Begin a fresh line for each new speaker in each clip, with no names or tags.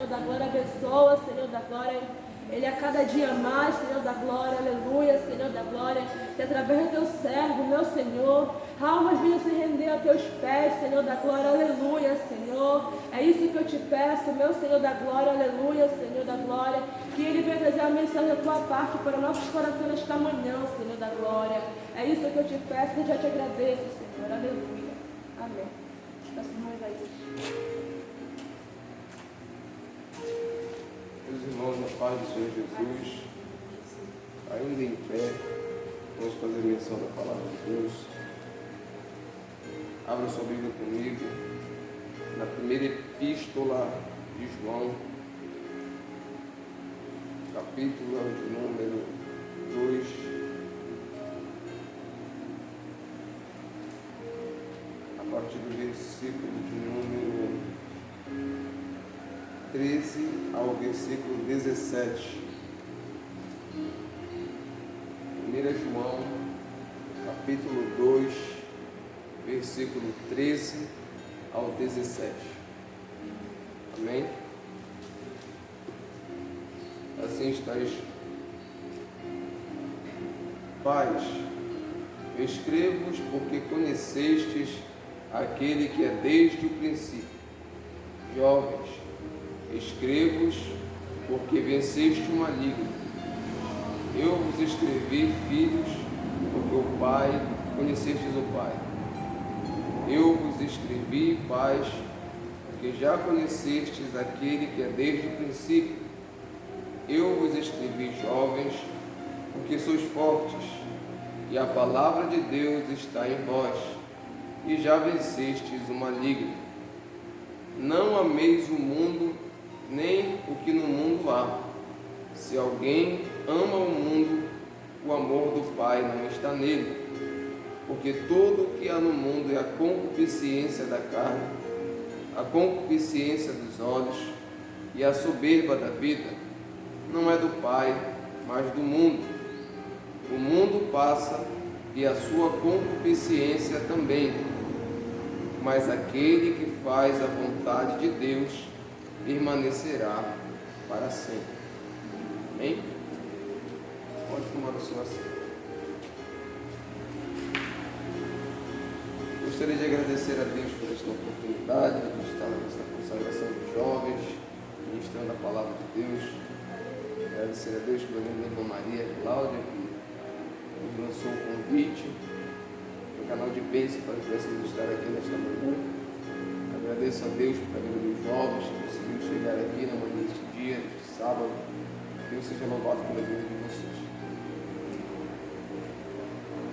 Senhor da glória, abençoa, Senhor da glória. Ele a cada dia mais, Senhor da glória, aleluia, Senhor da glória, que através do teu servo, meu Senhor, almas venham se render a teus pés, Senhor da glória, aleluia, Senhor. É isso que eu te peço, meu Senhor da glória, aleluia, Senhor da glória, que Ele venha trazer a mensagem da tua parte para nossos corações nesta manhã, Senhor da glória. É isso que eu te peço e já te agradeço, Senhor, aleluia. Amém. Peço mais a isso.
Meus irmãos, na paz do Senhor Jesus, ainda em pé, vamos fazer menção da palavra de Deus. Abra sua Bíblia comigo, na primeira epístola de João, capítulo de número 2, a partir do versículo de número 13 ao versículo 17. 1 João, capítulo 2, versículo 13 ao 17. Amém? Assim está escrito: Pais, escrevo-vos porque conhecestes aquele que é desde o princípio. Jovens, escrevo-vos porque venceste o maligno. Eu vos escrevi, filhos, porque o Pai, conhecestes o Pai. Eu vos escrevi, pais, porque já conhecestes aquele que é desde o princípio. Eu vos escrevi, jovens, porque sois fortes, e a palavra de Deus está em vós, e já vencestes o maligno. Não ameis o mundo, nem o que no mundo há. Se alguém ama o mundo, o amor do Pai não está nele. Porque tudo o que há no mundo é a concupiscência da carne, a concupiscência dos olhos e a soberba da vida. Não é do Pai, mas do mundo. O mundo passa e a sua concupiscência também. Mas aquele que faz a vontade de Deus permanecerá para sempre. Amém? Pode tomar o seu assento. Gostaria de agradecer a Deus por esta oportunidade de estar nesta consagração de jovens, ministrando a palavra de Deus. Agradecer a Deus pela minha irmã Maria Cláudia, que nos lançou o convite, o canal de bênção para que pudéssemos estar aqui nesta manhã. Agradeço a Deus pela vida dos jovens que conseguiram chegar aqui na manhã deste dia, deste sábado. Deus seja louvado pela vida de vocês.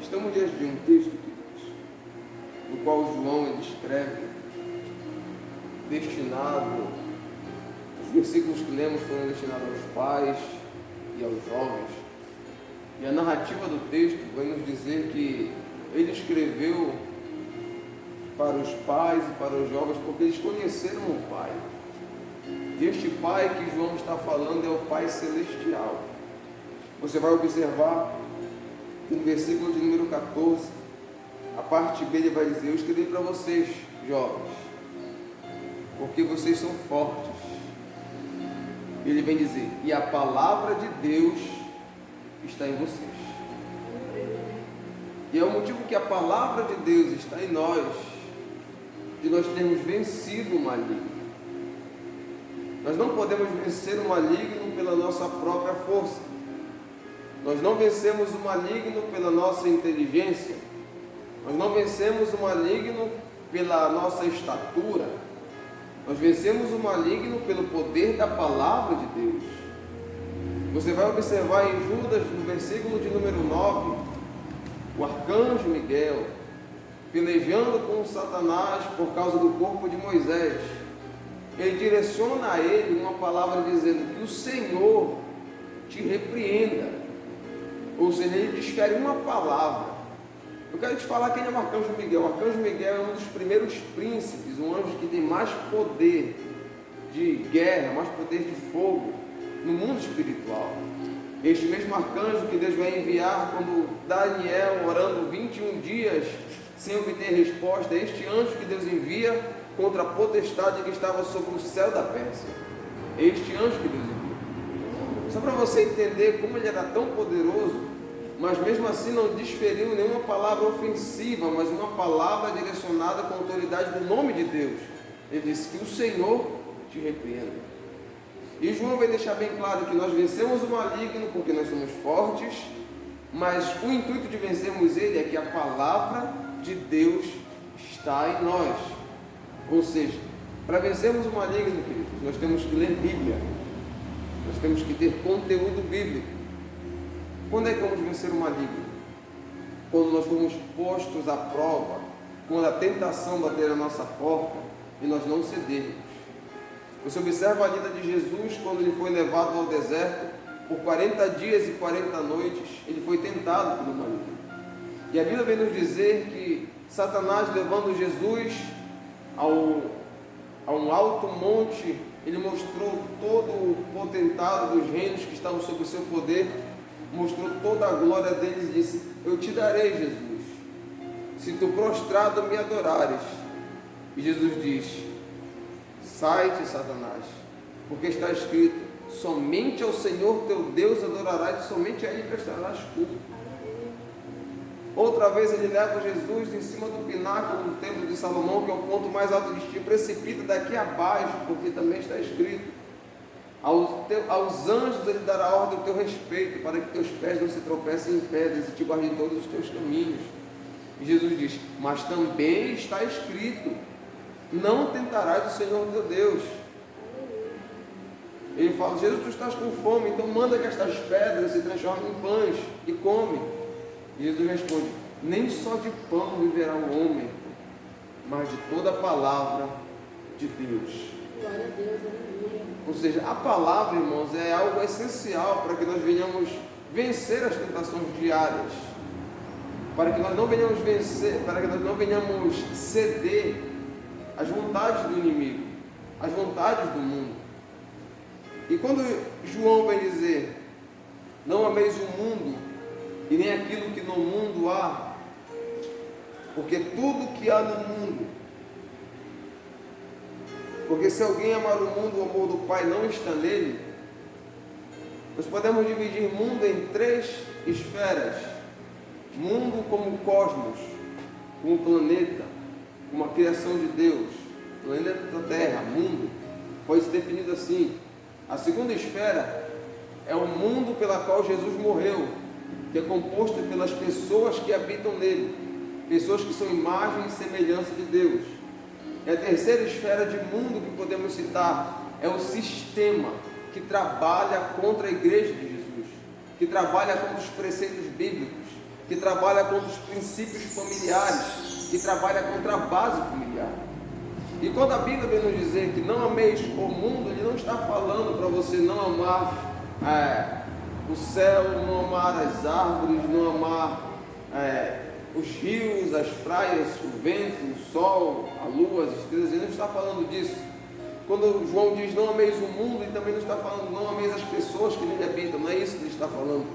Estamos diante de um texto, queridos, no qual João ele escreve, destinado, os versículos que lemos foram destinados aos pais e aos jovens. E a narrativa do texto vai nos dizer que ele escreveu para os pais e para os jovens porque eles conheceram o Pai. E este Pai que João está falando é o Pai Celestial. Você vai observar que no versículo de número 14, a parte B ele vai dizer: eu escrevi para vocês, jovens, porque vocês são fortes. Ele vem dizer: e a palavra de Deus está em vocês. E é o motivo que a palavra de Deus está em nós, de nós termos vencido o maligno. Nós não podemos vencer o maligno pela nossa própria força. Nós não vencemos o maligno pela nossa inteligência. Nós não vencemos o maligno pela nossa estatura. Nós vencemos o maligno pelo poder da palavra de Deus. Você vai observar em Judas, no versículo de número 9, o arcanjo Miguel pelejando com Satanás por causa do corpo de Moisés. Ele direciona a ele uma palavra dizendo que o Senhor te repreenda. Ou seja, ele desfere uma palavra. Eu quero te falar quem é o arcanjo Miguel. O arcanjo Miguel é um dos primeiros príncipes, um anjo que tem mais poder de guerra, mais poder de fogo no mundo espiritual. Este mesmo arcanjo que Deus vai enviar quando Daniel, orando 21 dias sem obter resposta, este anjo que Deus envia contra a potestade que estava sobre o céu da Pérsia. este anjo que Deus enviou. Só para você entender como ele era tão poderoso, mas mesmo assim não desferiu nenhuma palavra ofensiva, mas uma palavra direcionada com a autoridade do nome de Deus. Ele disse que o Senhor te repreenda. E João vai deixar bem claro que nós vencemos o maligno porque nós somos fortes, mas o intuito de vencermos ele é que a palavra de Deus está em nós. Ou seja, para vencermos o maligno, queridos, nós temos que ler Bíblia, nós temos que ter conteúdo bíblico. Quando é que vamos vencer o maligno? Quando nós formos postos à prova, quando a tentação bater a nossa porta e nós não cedermos. Você observa a vida de Jesus quando ele foi levado ao deserto, por 40 dias e 40 noites, ele foi tentado pelo maligno. E a Bíblia vem nos dizer que Satanás, levando Jesus a um alto monte, ele mostrou todo o potentado dos reinos que estavam sob o seu poder, mostrou toda a glória deles e disse: eu te darei, Jesus, se tu prostrado me adorares. E Jesus diz: sai-te, Satanás, porque está escrito: somente ao Senhor teu Deus adorarás e somente a Ele prestarás culto. Outra vez ele leva Jesus em cima do pináculo do templo de Salomão, que é o ponto mais alto de ti, precipita daqui abaixo, porque também está escrito: aos anjos ele dará ordem ao teu respeito, para que teus pés não se tropecem em pedras e te guardem em todos os teus caminhos. E Jesus diz: mas também está escrito: não tentarás o Senhor teu Deus. Ele fala: Jesus, tu estás com fome, então manda que estas pedras se transformem em pães e come. E Jesus responde: nem só de pão viverá o homem, mas de toda a palavra de Deus.
Glória a Deus, aleluia.
Ou seja, a palavra, irmãos, é algo essencial para que nós venhamos vencer as tentações diárias, para que nós não venhamos vencer, para que nós não venhamos ceder às vontades do inimigo, às vontades do mundo. E quando João vai dizer: não ameis o mundo e nem aquilo que no mundo há, porque tudo que há no mundo, porque se alguém amar o mundo, o amor do Pai não está nele. Nós podemos dividir mundo em 3 esferas: mundo como cosmos, como planeta, como a criação de Deus, planeta Terra, mundo, pode ser definido assim. A segunda esfera é o mundo pela qual Jesus morreu, que é composto pelas pessoas que habitam nele, pessoas que são imagem e semelhança de Deus. E a terceira esfera de mundo que podemos citar é o sistema que trabalha contra a igreja de Jesus, que trabalha contra os preceitos bíblicos, que trabalha contra os princípios familiares, que trabalha contra a base familiar. E quando a Bíblia vem nos dizer que não ameis o mundo, ele não está falando para você não amar o céu, não amar as árvores, não amar os rios, as praias, o vento, o sol, a lua, as estrelas. Ele não está falando disso. Quando João diz não ameis o mundo, ele também não está falando não ameis as pessoas que nele habitam, não é isso que ele está falando.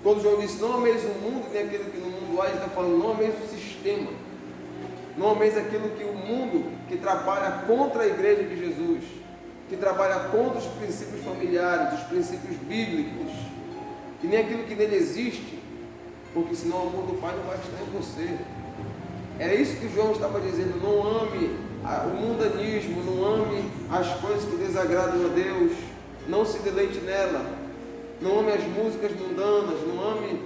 Quando João diz não ameis o mundo nem aquilo que no mundo há, ele está falando não ameis o sistema, não ameis aquilo que o mundo que trabalha contra a igreja de Jesus, que trabalha contra os princípios familiares, os princípios bíblicos, e nem aquilo que nele existe, porque senão o amor do Pai não vai estar em você. Era isso que João estava dizendo: não ame o mundanismo, não ame as coisas que desagradam a Deus, não se deleite nela, não ame as músicas mundanas, não ame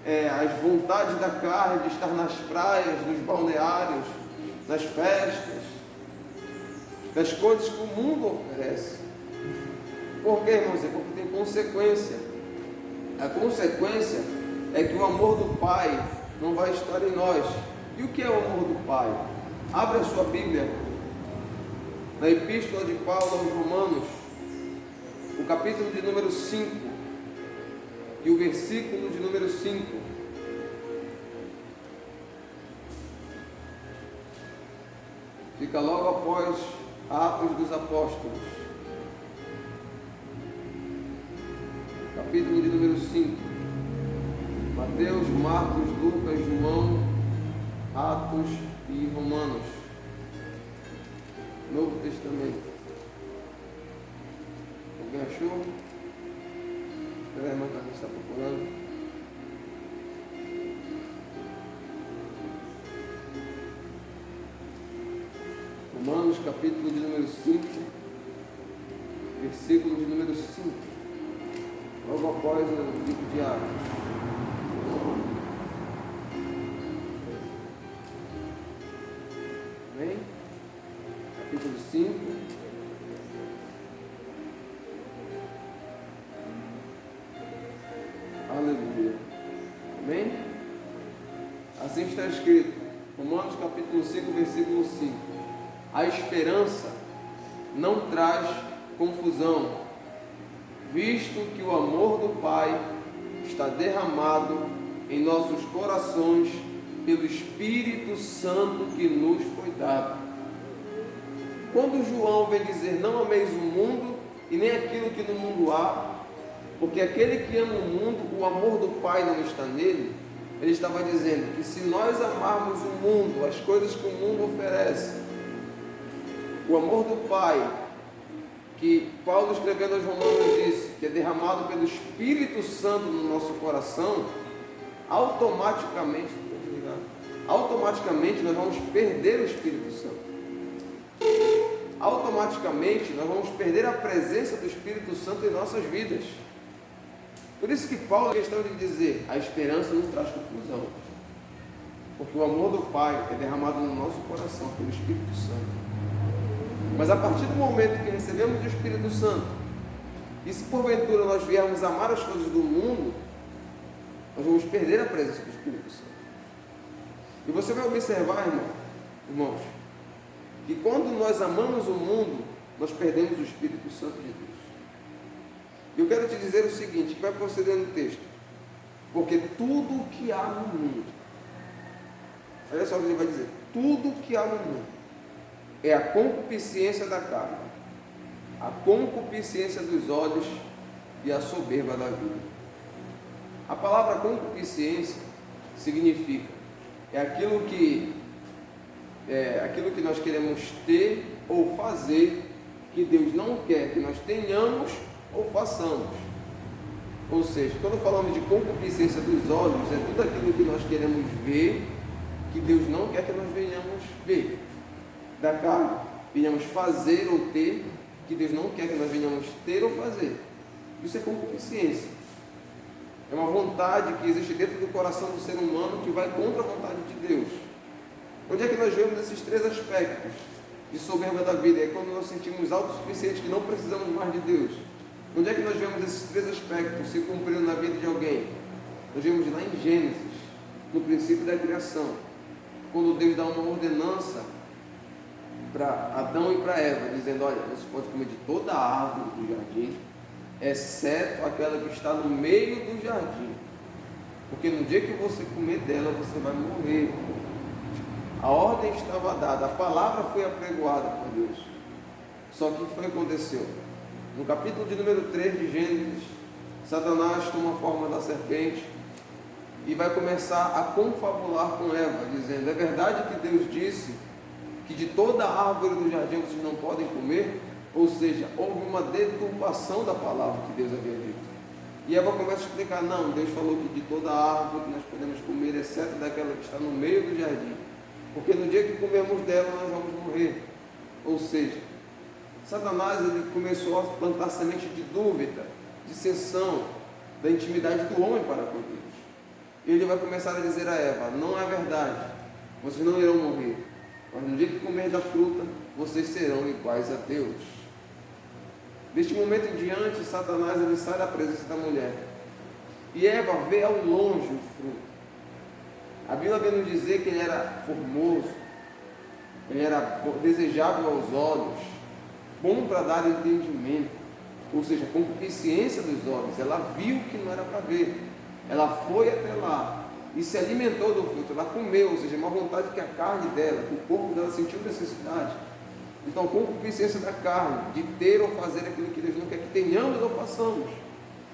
as vontades da carne de estar nas praias, nos balneários, nas festas, das coisas que o mundo oferece. Por quê, irmãos? É porque tem consequência. A consequência é que o amor do Pai não vai estar em nós. E o que é o amor do Pai? Abra a sua Bíblia na Epístola de Paulo aos Romanos, o capítulo de número 5 e o versículo de número 5. Fica logo após Atos dos Apóstolos, capítulo de número 5. Mateus, Marcos, Lucas, João, Atos e Romanos, Novo Testamento. Alguém achou? Espera aí, a irmã Carlinhos está procurando. Romanos, capítulo de número 5, versículo de número 5, logo após o livro de Atos. Amém? Capítulo 5. Aleluia. Amém? Assim está escrito, Romanos capítulo 5, versículo 5. A esperança não traz confusão, visto que o amor do Pai está derramado em nossos corações pelo Espírito Santo que nos foi dado. Quando João vem dizer, não ameis o mundo e nem aquilo que no mundo há, porque aquele que ama o mundo, o amor do Pai não está nele, ele estava dizendo que se nós amarmos o mundo, as coisas que o mundo oferece, o amor do Pai, que Paulo escrevendo aos Romanos disse, que é derramado pelo Espírito Santo no nosso coração, automaticamente nós vamos perder o Espírito Santo. Automaticamente nós vamos perder a presença do Espírito Santo em nossas vidas. Por isso que Paulo é questão de dizer, a esperança não traz confusão, porque o amor do Pai é derramado no nosso coração pelo Espírito Santo. Mas a partir do momento que recebemos o Espírito Santo, e se porventura nós viermos amar as coisas do mundo, nós vamos perder a presença do Espírito Santo. E você vai observar, irmãos, que quando nós amamos o mundo, nós perdemos o Espírito Santo de Deus. E eu quero te dizer o seguinte, que vai proceder no texto, porque tudo o que há no mundo, olha só o que ele vai dizer, tudo o que há no mundo é a concupiscência da carne, a concupiscência dos olhos e a soberba da vida. A palavra concupiscência significa aquilo que nós queremos ter ou fazer que Deus não quer que nós tenhamos ou façamos. Ou seja, quando falamos de concupiscência dos olhos, é tudo aquilo que nós queremos ver que Deus não quer que nós venhamos ver. Da carne, venhamos fazer ou ter que Deus não quer que nós venhamos ter ou fazer. Isso é concupiscência. É uma vontade que existe dentro do coração do ser humano que vai contra a vontade de Deus. Onde é que nós vemos esses três aspectos de soberba da vida? É quando nós sentimos autossuficientes que não precisamos mais de Deus. Onde é que nós vemos esses três aspectos se cumprindo na vida de alguém? Nós vemos lá em Gênesis, no princípio da criação, quando Deus dá uma ordenança para Adão e para Eva, dizendo, olha, você pode comer de toda a árvore do jardim, exceto aquela que está no meio do jardim, porque no dia que você comer dela, você vai morrer. A ordem estava dada, a palavra foi apregoada por Deus. Só que o que aconteceu? No capítulo de número 3 de Gênesis, Satanás toma a forma da serpente e vai começar a confabular com Eva, dizendo, é verdade que Deus disse que de toda a árvore do jardim vocês não podem comer? Ou seja, houve uma deturpação da palavra que Deus havia dito. E Eva começa a explicar, não, Deus falou que de toda a árvore nós podemos comer, exceto daquela que está no meio do jardim, porque no dia que comermos dela nós vamos morrer. Ou seja, Satanás ele começou a plantar semente de dúvida, dissensão, da intimidade do homem para com Deus. E ele vai começar a dizer a Eva, não é verdade, vocês não irão morrer, mas no dia que comer da fruta, vocês serão iguais a Deus. Deste momento em diante, Satanás ele sai da presença da mulher. E Eva vê ao longe o fruto. A Bíblia vem nos dizer que ele era formoso, ele era desejável aos olhos, bom para dar entendimento, ou seja, concupiscência dos olhos. Ela viu que não era para ver, ela foi até lá e se alimentou do fruto, ela comeu, ou seja, uma vontade que a carne dela, que o corpo dela sentiu necessidade. Então, concupiscência da carne, de ter ou fazer aquilo que Deus não quer que tenhamos ou façamos.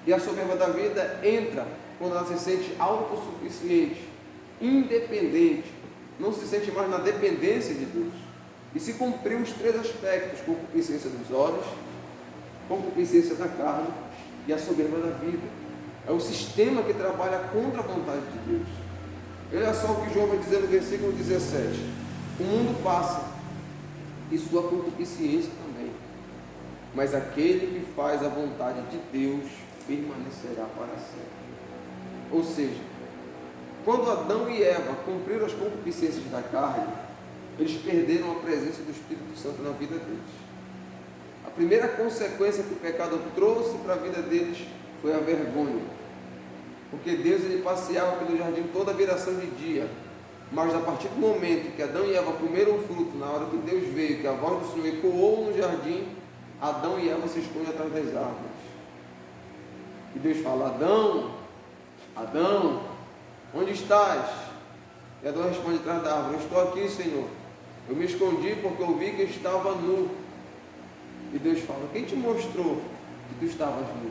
E a soberba da vida entra quando ela se sente autossuficiente, independente, não se sente mais na dependência de Deus. E se cumpriu os três aspectos, concupiscência dos olhos, concupiscência da carne e a soberba da vida. É o sistema que trabalha contra a vontade de Deus. Olha só o que João vai dizer no versículo 17. O mundo passa e sua concupiscência também, mas aquele que faz a vontade de Deus permanecerá para sempre. Ou seja, quando Adão e Eva cumpriram as concupiscências da carne, eles perderam a presença do Espírito Santo na vida deles. A primeira consequência que o pecado trouxe para a vida deles foi a vergonha, porque Deus ele passeava pelo jardim toda a viração de dia, mas a partir do momento que Adão e Eva comeram o fruto, na hora que Deus veio, que a voz do Senhor ecoou no jardim, Adão e Eva se escondem atrás das árvores. E Deus fala: Adão, Adão, onde estás? E Adão responde atrás da árvore: eu estou aqui, Senhor. Eu me escondi porque eu vi que eu estava nu. E Deus fala: quem te mostrou que tu estavas nu?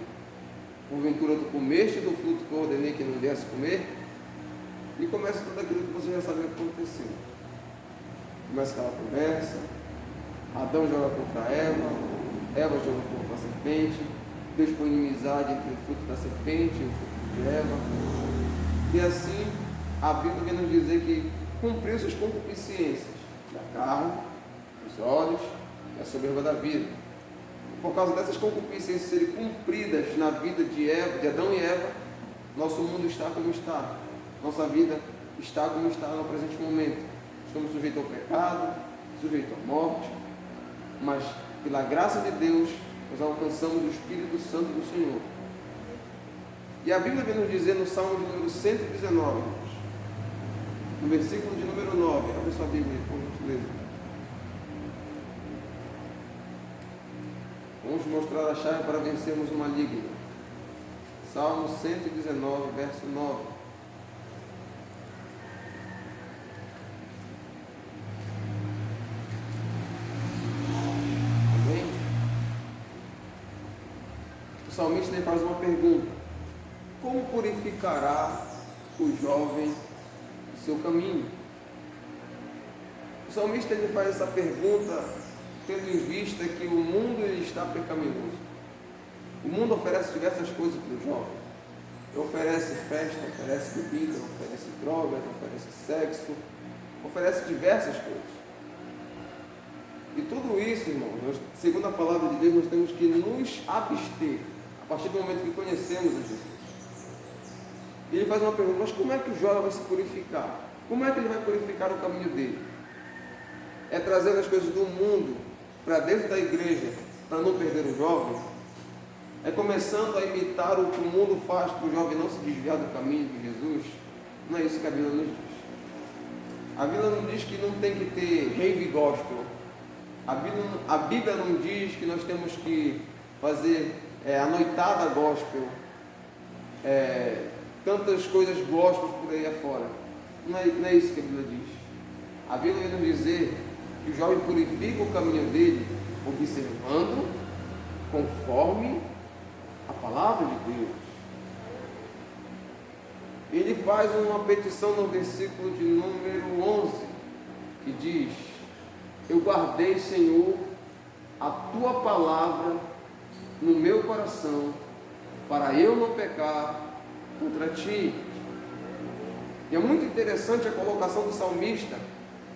Porventura tu comeste do fruto que eu ordenei que não desse comer? E começa tudo aquilo que você já sabe o que aconteceu. Começa aquela conversa. Adão joga contra Eva, Eva joga contra a serpente. Deus põe inimizade entre o fruto da serpente e o fruto de Eva. E assim a Bíblia vem nos dizer que cumpriu suas concupiscências da carne, dos olhos e a soberba da vida. Por causa dessas concupiscências serem cumpridas na vida de Adão e Eva, nosso mundo está como está. Nossa vida está como está no presente momento. Estamos sujeitos ao pecado, sujeitos à morte, mas pela graça de Deus nós alcançamos o Espírito Santo do Senhor. E a Bíblia vem nos dizer no Salmo de número 119, no versículo de número 9, abre sua Bíblia, por gentileza. Vamos mostrar a chave para vencermos o maligno. Salmo 119, verso 9. Amém? O salmista lhe faz uma pergunta: como purificará o jovem o seu caminho? O salmista lhe faz essa pergunta tendo em vista que o mundo ele está pecaminoso. O mundo oferece diversas coisas para o jovem. Oferece festa, oferece bebida, oferece drogas, oferece sexo, oferece diversas coisas. E tudo isso, irmão, segundo a palavra de Deus, nós temos que nos abster a partir do momento que conhecemos a Jesus. E ele faz uma pergunta: mas como é que o jovem vai se purificar? Como é que ele vai purificar o caminho dele? É trazendo as coisas do mundo para dentro da igreja, para não perder o jovem? É começando a imitar o que o mundo faz para o jovem não se desviar do caminho de Jesus? Não é isso que a Bíblia nos diz. A Bíblia não diz que não tem que ter rave gospel. A Bíblia não diz que nós temos que fazer a noitada gospel, tantas coisas gospel por aí afora. Não é isso que a Bíblia diz. A Bíblia vai nos dizer que o jovem purifica o caminho dele observando conforme a palavra de Deus. Ele faz uma petição no versículo de número 11, que diz: eu guardei, Senhor, a tua palavra no meu coração, para eu não pecar contra ti. E é muito interessante a colocação do salmista.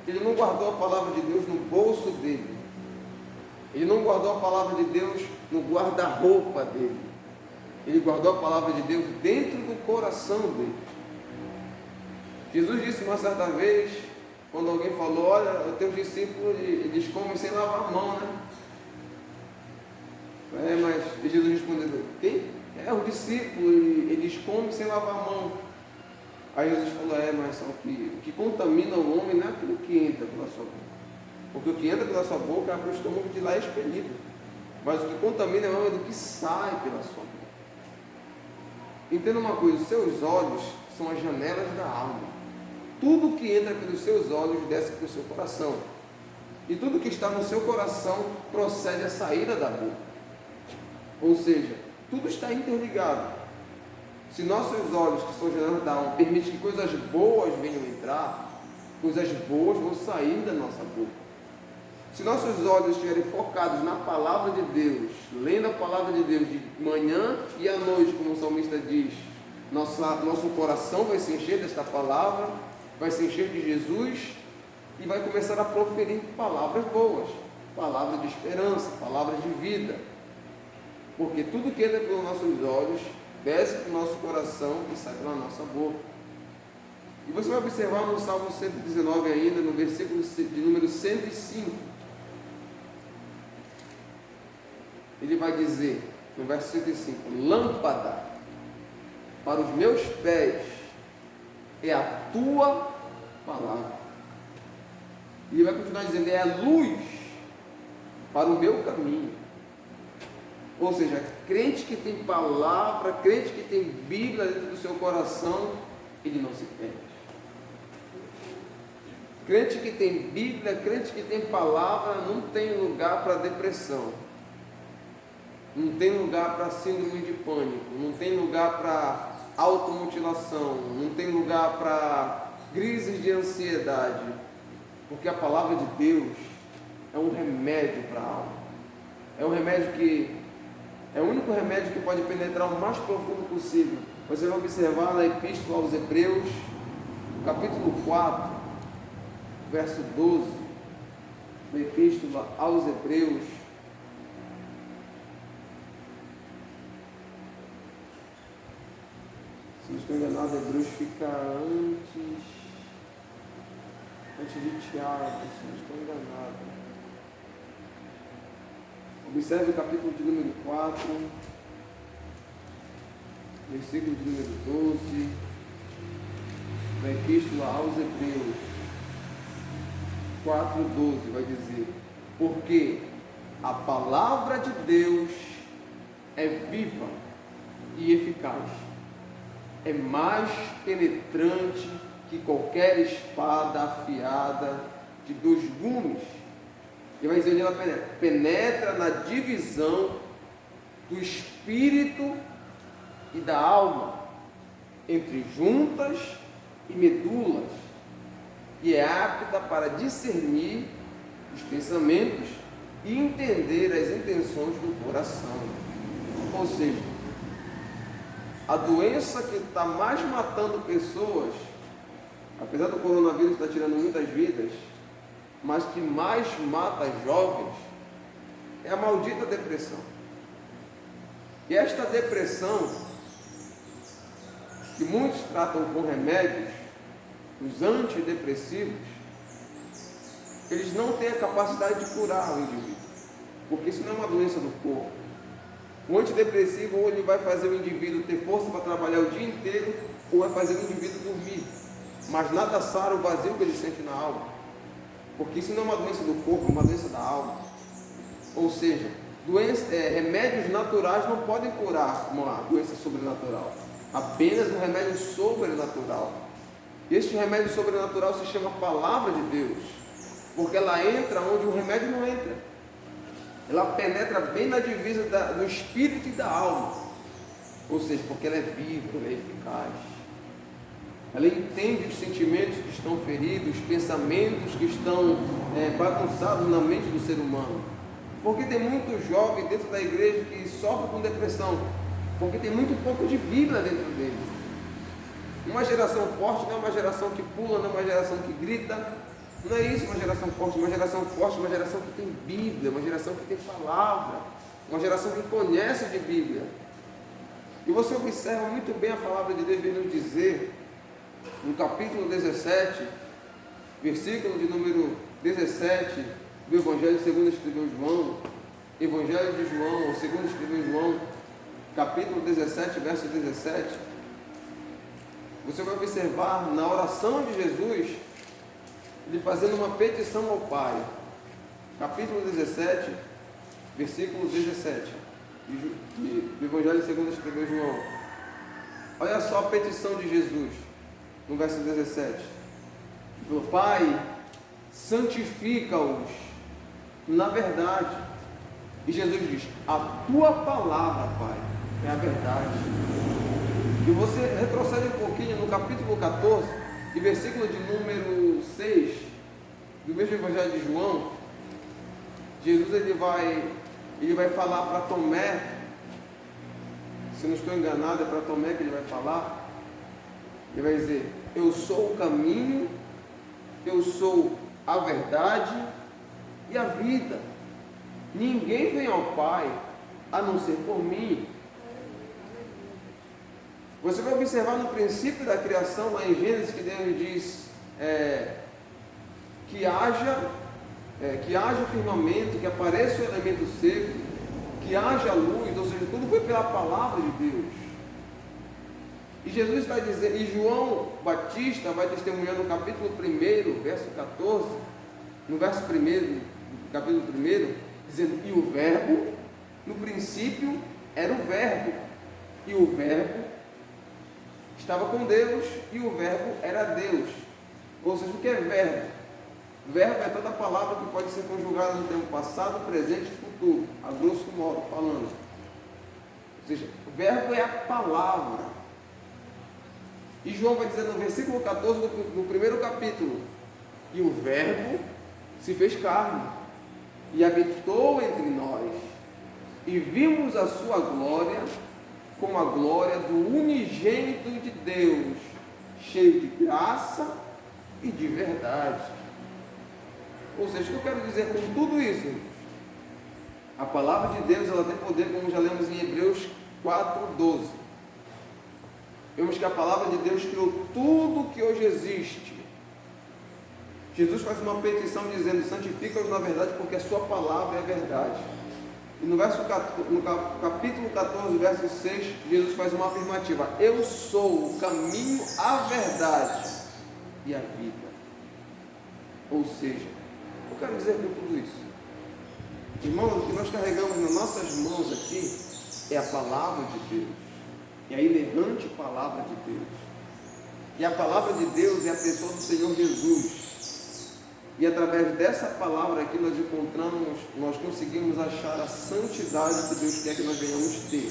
Ele não guardou a palavra de Deus no bolso dele. Ele não guardou a palavra de Deus no guarda-roupa dele. Ele guardou a palavra de Deus dentro do coração dele. Jesus disse uma certa vez, quando alguém falou: olha, os teus discípulos, eles comem sem lavar a mão, né? Mas Jesus respondeu: quem? Os discípulos, eles comem sem lavar a mão. Aí Jesus falou: mas só que o que contamina o homem não é aquilo que entra pela sua boca. Porque o que entra pela sua boca é para o estômago de lá expelido. Mas o que contamina o homem é do que sai pela sua boca. Entenda uma coisa: os seus olhos são as janelas da alma. Tudo que entra pelos seus olhos desce para o seu coração. E tudo que está no seu coração procede a saída da boca. Ou seja, tudo está interligado. Se nossos olhos, que são janelas da alma, permitem que coisas boas venham entrar, coisas boas vão sair da nossa boca. Se nossos olhos estiverem focados na palavra de Deus, lendo a palavra de Deus de manhã e à noite, como o salmista diz, nosso coração vai se encher desta palavra, vai se encher de Jesus e vai começar a proferir palavras boas, palavras de esperança, palavras de vida. Porque tudo que entra pelos nossos olhos, desce para o nosso coração e sai pela nossa boca. E você vai observar no Salmo 119 ainda, no versículo de número 105, ele vai dizer, no verso 105, lâmpada para os meus pés é a tua palavra. E ele vai continuar dizendo, é a luz para o meu caminho. Ou seja, crente que tem palavra, crente que tem Bíblia dentro do seu coração, ele não se perde. Crente que tem Bíblia, crente que tem palavra, não tem lugar para depressão. Não tem lugar para síndrome de pânico, não tem lugar para automutilação, não tem lugar para crises de ansiedade, porque a palavra de Deus é um remédio para a alma, é um remédio que é o único remédio que pode penetrar o mais profundo possível. Você vai observar na Epístola aos Hebreus, capítulo 4, verso 12, na Epístola aos Hebreus, se não estou enganado, Hebreus fica antes de Tiago, se não estou enganado. Observe o capítulo de número 4, versículo de número 12, da Epístola aos Hebreus, 4:12, vai dizer, porque a palavra de Deus é viva e eficaz, é mais penetrante que qualquer espada afiada de 2 gumes. E vai dizer onde ela penetra na divisão do espírito e da alma, entre juntas e medulas, e é apta para discernir os pensamentos e entender as intenções do coração. Ou seja, a doença que está mais matando pessoas, apesar do coronavírus estar tirando muitas vidas, mas que mais mata jovens, é a maldita depressão. E esta depressão, que muitos tratam com remédios, os antidepressivos, eles não têm a capacidade de curar o indivíduo, porque isso não é uma doença do corpo. O antidepressivo, ou ele vai fazer o indivíduo ter força para trabalhar o dia inteiro, ou vai fazer o indivíduo dormir, mas nada sara o vazio que ele sente na alma, porque isso não é uma doença do corpo, é uma doença da alma. Ou seja, remédios naturais não podem curar uma doença sobrenatural, apenas um remédio sobrenatural. Este remédio sobrenatural se chama Palavra de Deus, porque ela entra onde o remédio não entra. Ela penetra bem na divisa do espírito e da alma, ou seja, porque ela é viva, ela é eficaz. Ela entende os sentimentos que estão feridos, os pensamentos que estão bagunçados na mente do ser humano. Porque tem muito jovem dentro da igreja que sofre com depressão, porque tem muito pouco de Bíblia dentro dele. Uma geração forte não é uma geração que pula, não é uma geração que grita. Não é isso uma geração forte. Uma geração forte é uma geração que tem Bíblia, uma geração que tem palavra, uma geração que conhece de Bíblia. E você observa muito bem a palavra de Deus vem nos dizer, no capítulo 17, versículo de número 17, do Evangelho segundo escreveu João, Evangelho de João, ou segundo escreveu João, capítulo 17, verso 17, você vai observar na oração de Jesus, ele fazendo uma petição ao Pai, capítulo 17, versículo 17, do Evangelho segundo escreveu João. Olha só a petição de Jesus, no verso 17, ele falou, Pai, santifica-os na verdade. E Jesus diz, a tua palavra, Pai, é a verdade. E você retrocede um pouquinho no capítulo 14, e versículo de número 6, do mesmo Evangelho de João, Jesus ele vai falar para Tomé, se não estou enganado, é para Tomé que ele vai falar. Ele vai dizer: eu sou o caminho, eu sou a verdade e a vida. Ninguém vem ao Pai a não ser por mim. Você vai observar no princípio da criação, lá em Gênesis, que Deus diz que haja firmamento, que apareça o elemento seco, que haja luz, ou seja, tudo foi pela palavra de Deus. E Jesus está dizendo, e João Batista vai testemunhar no capítulo 1, verso 14, no verso 1, capítulo 1, dizendo: e o verbo, no princípio, era o verbo, e o verbo estava com Deus, e o verbo era Deus. Ou seja, o que é verbo? Verbo é toda palavra que pode ser conjugada no tempo passado, presente e futuro, a grosso modo falando. Ou seja, verbo é a palavra. E João vai dizer no versículo 14 do primeiro capítulo: e o verbo se fez carne e habitou entre nós, e vimos a sua glória como a glória do unigênito de Deus, cheio de graça e de verdade. Ou seja, o que eu quero dizer com tudo isso? A palavra de Deus, ela tem poder, como já lemos em Hebreus 4:12. Vemos que a palavra de Deus criou tudo que hoje existe. Jesus faz uma petição dizendo: santifica-os na verdade, porque a sua palavra é a verdade. E no capítulo 14, verso 6, Jesus faz uma afirmativa: eu sou o caminho, a verdade e a vida. Ou seja, eu quero dizer com tudo isso, irmãos, o que nós carregamos nas nossas mãos aqui é a palavra de Deus, é a inerrante palavra de Deus. E a palavra de Deus é a pessoa do Senhor Jesus. E através dessa palavra aqui nós conseguimos achar a santidade que Deus quer que nós venhamos ter.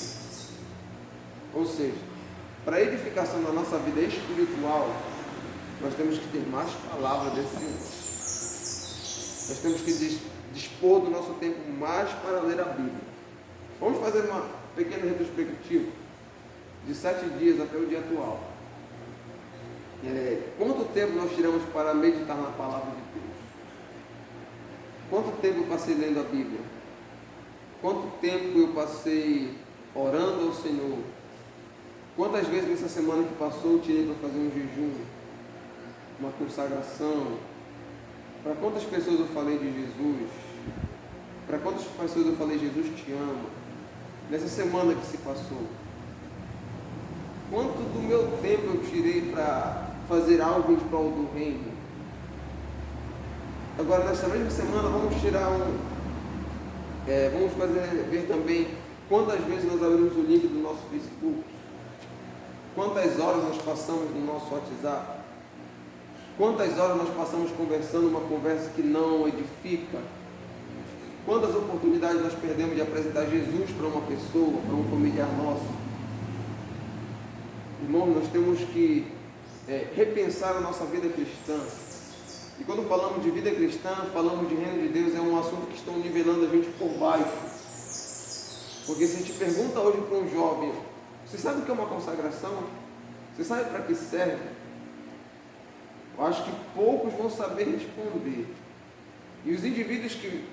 Ou seja, para a edificação da nossa vida espiritual, nós temos que ter mais palavra dentro de nós. Nós temos que dispor do nosso tempo mais para ler a Bíblia. Vamos fazer uma pequena retrospectiva de 7 dias até o dia atual. Quanto tempo nós tiramos para meditar na palavra de Deus? Quanto tempo eu passei lendo a Bíblia? Quanto tempo eu passei orando ao Senhor? Quantas vezes nessa semana que passou eu tirei para fazer um jejum, uma consagração? Para quantas pessoas eu falei de Jesus? Para quantas pessoas eu falei: Jesus te ama? Nessa semana que se passou, quanto do meu tempo eu tirei para fazer algo em prol do reino? Agora, nessa mesma semana, vamos ver também quantas vezes nós abrimos o link do nosso Facebook, quantas horas nós passamos no nosso WhatsApp, quantas horas nós passamos conversando uma conversa que não edifica, quantas oportunidades nós perdemos de apresentar Jesus para uma pessoa, para um familiar nosso. Irmãos, nós temos que repensar a nossa vida cristã. E quando falamos de vida cristã, falamos de reino de Deus, é um assunto que estão nivelando a gente por baixo. Porque se a gente pergunta hoje para um jovem: você sabe o que é uma consagração? Você sabe para que serve? Eu acho que poucos vão saber responder. E os indivíduos que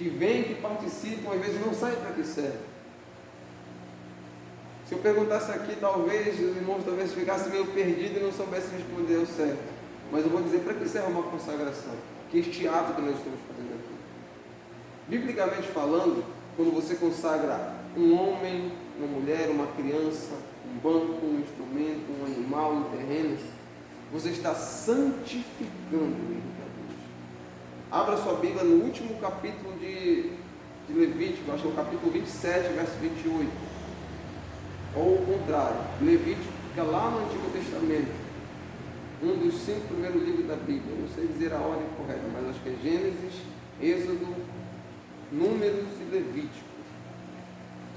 vêm, que participam, às vezes não sabem para que serve. Se eu perguntasse aqui, talvez os irmãos ficassem meio perdidos e não soubessem responder ao certo. Mas eu vou dizer para que serve uma consagração, que este ato que nós estamos fazendo aqui. Biblicamente falando, quando você consagra um homem, uma mulher, uma criança, um banco, um instrumento, um animal, um terreno, você está santificando ele para Deus. Abra sua Bíblia no último capítulo de Levítico, acho que é o capítulo 27, verso 28. Ou o contrário, Levítico fica lá no Antigo Testamento, um dos 5 primeiros livros da Bíblia. Eu não sei dizer a ordem correta, mas acho que é Gênesis, Êxodo, Números e Levítico.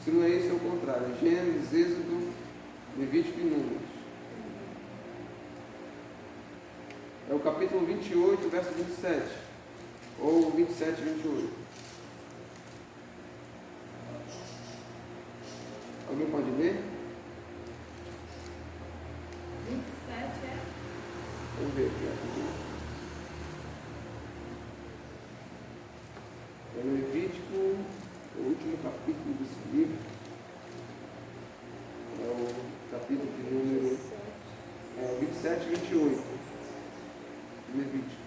Se não é esse, é o contrário, é Gênesis, Êxodo, Levítico e Números. É o capítulo 28, verso 27. ou 27 e 28? Alguém pode ler?
27 é?
Vamos ver aqui. É o Levítico, o último capítulo desse livro. É o capítulo de número 27 e 28. Levítico.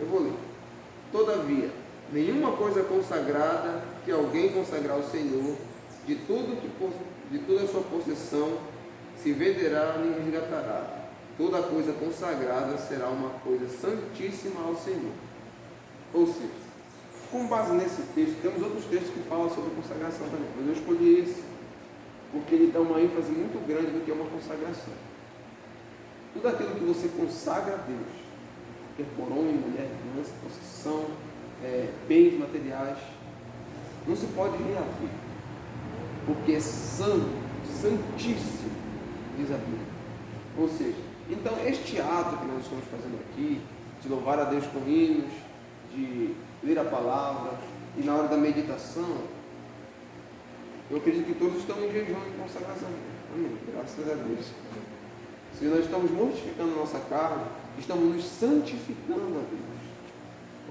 Eu vou ler. Todavia, nenhuma coisa consagrada que alguém consagrar ao Senhor, de toda a sua possessão, se venderá nem resgatará. Toda coisa consagrada será uma coisa santíssima ao Senhor. Ou seja, com base nesse texto, temos outros textos que falam sobre consagração também, mas eu escolhi esse, porque ele dá uma ênfase muito grande no que é uma consagração. Tudo aquilo que você consagra a Deus, quer por homem, mulher, criança, possessão, bens materiais, não se pode reaver, porque é santo, santíssimo, diz a Bíblia. Ou seja, então este ato que nós estamos fazendo aqui, de louvar a Deus com hinos, de ler a palavra, e na hora da meditação, eu acredito que todos estão em jejum e consagração. Amém. Graças a Deus. Se nós estamos mortificando a nossa carne, estamos nos santificando a Deus.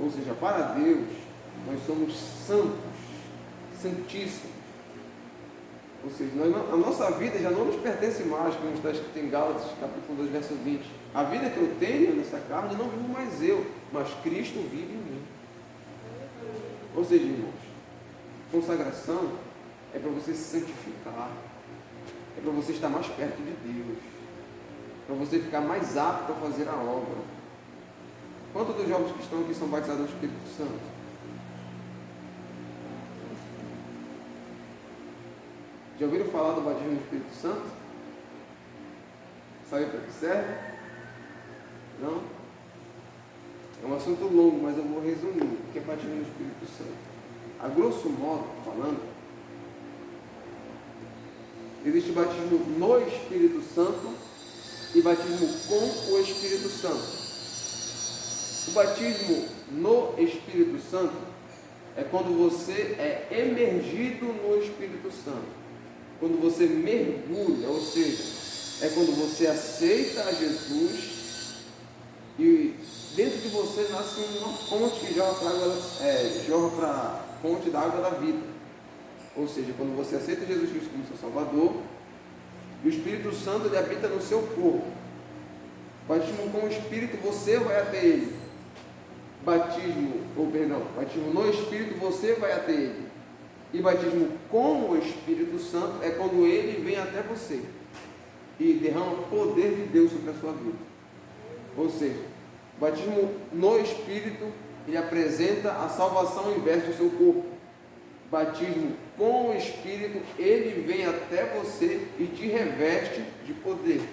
Ou seja, para Deus, nós somos santos, santíssimos. Ou seja, a nossa vida já não nos pertence mais, como está escrito em Gálatas, capítulo 2, verso 20. A vida que eu tenho nessa carne, não vivo mais eu, mas Cristo vive em mim. Ou seja, irmãos, consagração é para você se santificar, é para você estar mais perto de Deus, para você ficar mais apto a fazer a obra. Quantos dos jovens que estão aqui são batizados no Espírito Santo? Já ouviram falar do batismo no Espírito Santo? Sabe para que serve? Não? É um assunto longo, mas eu vou resumir. O que é batismo no Espírito Santo? A grosso modo, falando, existe batismo no Espírito Santo e batismo com o Espírito Santo. O batismo no Espírito Santo é quando você é emergido no Espírito Santo. Quando você mergulha, ou seja, é quando você aceita a Jesus e dentro de você nasce uma fonte que jorra para a fonte da água da vida. Ou seja, quando você aceita Jesus Cristo como seu Salvador, o Espírito Santo ele habita no seu corpo. Batismo com o Espírito, você vai até ele. Batismo no Espírito, você vai até ele. E batismo com o Espírito Santo é quando ele vem até você e derrama o poder de Deus sobre a sua vida. Ou seja, batismo no Espírito, ele apresenta a salvação ao invés do seu corpo. Batismo com o Espírito, ele vem até você e te reveste de poder.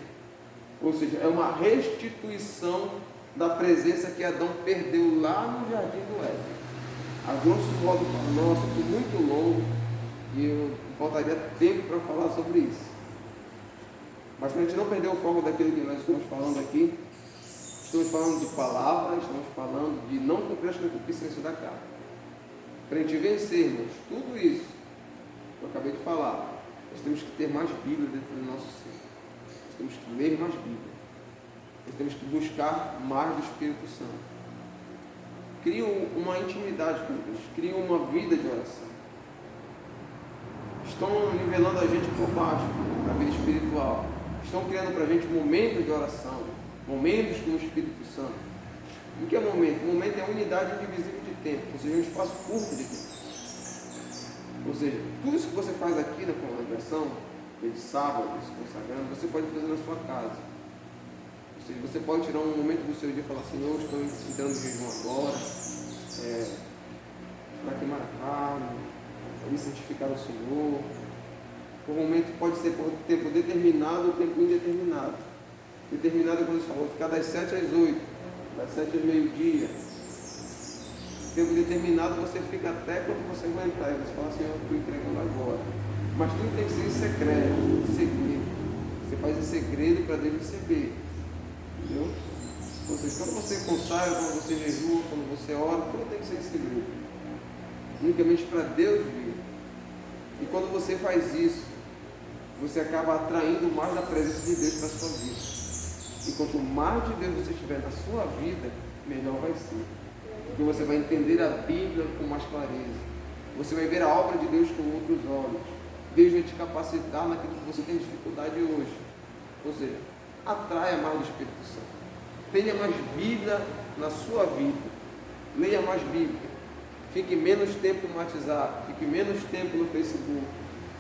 Ou seja, é uma restituição da presença que Adão perdeu lá no jardim do Éden. A grosso modo, nossa, foi muito longo e eu faltaria tempo para falar sobre isso. Mas para a gente não perder o foco daquilo que nós estamos falando aqui, estamos falando de palavras, estamos falando de não cumprir as concupiscências da carne. Para a gente vencermos tudo isso que eu acabei de falar, nós temos que ter mais Bíblia dentro do nosso ser. Nós temos que ler mais Bíblia. Nós temos que buscar mais do Espírito Santo. Criam uma intimidade com Deus, criam uma vida de oração. Estão nivelando a gente por baixo, na vida espiritual. Estão criando para a gente momentos de oração, momentos com o Espírito Santo. O que é momento? Momento é a unidade indivisível de tempo, ou seja, um espaço curto de tempo. Ou seja, tudo isso que você faz aqui na congregação, de sábado, se consagrando, você pode fazer na sua casa. Ou seja, você pode tirar um momento do seu dia e falar assim, eu estou entrando em jejum agora, para queimar a carne, para me santificar ao Senhor. O momento pode ser por tempo determinado ou tempo indeterminado. Determinado é quando você falou, ficar das 7 às 8, das 7 às meio-dia. Tempo determinado você fica até quando você aguentar. E você fala assim, eu estou entregando agora. Mas tudo tem que ser em secreto, em segredo. Você faz em segredo para Deus receber. Entendeu? Ou seja, quando você consagra, quando você jejua, quando você ora, tudo tem que ser em segredo. Unicamente para Deus ver. E quando você faz isso, você acaba atraindo mais da presença de Deus para a sua vida. E quanto mais de Deus você tiver na sua vida, melhor vai ser. Porque você vai entender a Bíblia com mais clareza. Você vai ver a obra de Deus com outros olhos. Deus vai te capacitar naquilo que você tem dificuldade hoje. Ou seja, atraia mais do Espírito Santo. Tenha mais Bíblia na sua vida. Leia mais Bíblia. Fique menos tempo no WhatsApp. Fique menos tempo no Facebook.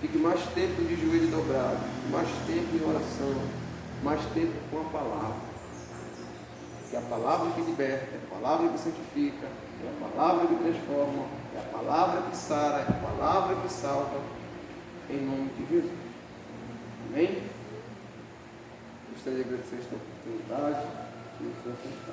Fique mais tempo de joelho dobrado. Mais tempo em oração. Mais tempo com a palavra. Que é a palavra que liberta, é a palavra que santifica, é a palavra que transforma, é a palavra que sara, é a palavra que salva, em nome de Jesus. Amém? Gostaria de agradecer esta oportunidade.